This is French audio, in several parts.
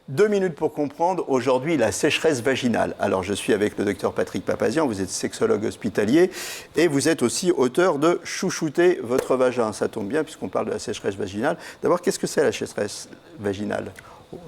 2 minutes pour comprendre, aujourd'hui, la sécheresse vaginale. Alors, je suis avec le docteur Patrick Papazian, vous êtes sexologue hospitalier et vous êtes aussi auteur de Chouchouter votre vagin. Ça tombe bien puisqu'on parle de la sécheresse vaginale. D'abord, qu'est-ce que c'est la sécheresse vaginale ?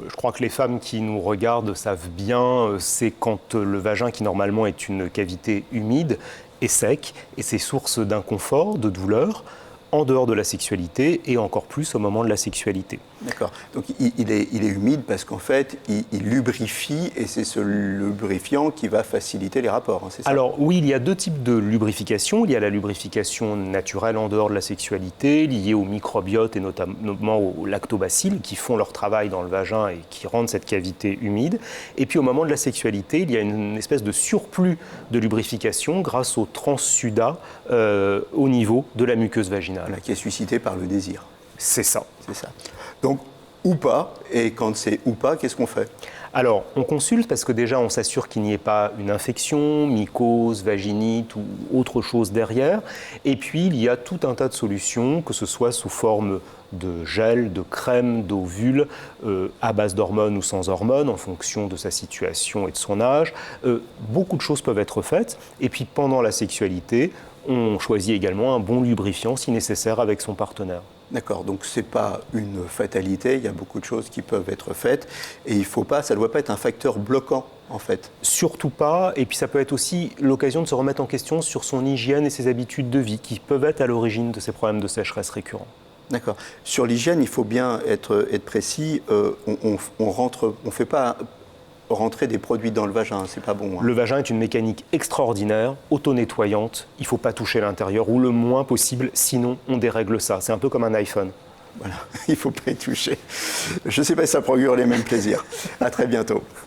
Je crois que les femmes qui nous regardent savent bien, c'est quand le vagin, qui normalement est une cavité humide, est sec et c'est source d'inconfort, de douleur, en dehors de la sexualité et encore plus au moment de la sexualité. D'accord. Donc il est humide parce qu'en fait, il lubrifie et c'est ce lubrifiant qui va faciliter les rapports, hein, c'est ça ? Alors oui, il y a deux types de lubrification. Il y a la lubrification naturelle en dehors de la sexualité, liée au microbiote et notamment aux lactobacilles qui font leur travail dans le vagin et qui rendent cette cavité humide. Et puis au moment de la sexualité, il y a une espèce de surplus de lubrification grâce au transsudat au niveau de la muqueuse vaginale. Voilà, qui est suscité par le désir. C'est ça. C'est ça. Donc, ou pas, et quand c'est ou pas, qu'est-ce qu'on fait ? Alors, on consulte parce que déjà, on s'assure qu'il n'y ait pas une infection, mycose, vaginite ou autre chose derrière. Et puis, il y a tout un tas de solutions, que ce soit sous forme de gel, de crème, d'ovule, à base d'hormones ou sans hormones, en fonction de sa situation et de son âge. Beaucoup de choses peuvent être faites. Et puis, pendant la sexualité, on choisit également un bon lubrifiant, si nécessaire, avec son partenaire. D'accord, donc ce n'est pas une fatalité, il y a beaucoup de choses qui peuvent être faites et il faut pas, ça ne doit pas être un facteur bloquant en fait. Surtout pas, et puis ça peut être aussi l'occasion de se remettre en question sur son hygiène et ses habitudes de vie qui peuvent être à l'origine de ces problèmes de sécheresse récurrents. D'accord. Sur l'hygiène, il faut bien être précis, on fait pas rentrer des produits dans le vagin, c'est pas bon. Hein. Le vagin est une mécanique extraordinaire, auto-nettoyante, il ne faut pas toucher l'intérieur ou le moins possible, sinon on dérègle ça. C'est un peu comme un iPhone. Voilà, il ne faut pas y toucher. Je ne sais pas si ça procure les mêmes plaisirs. À très bientôt.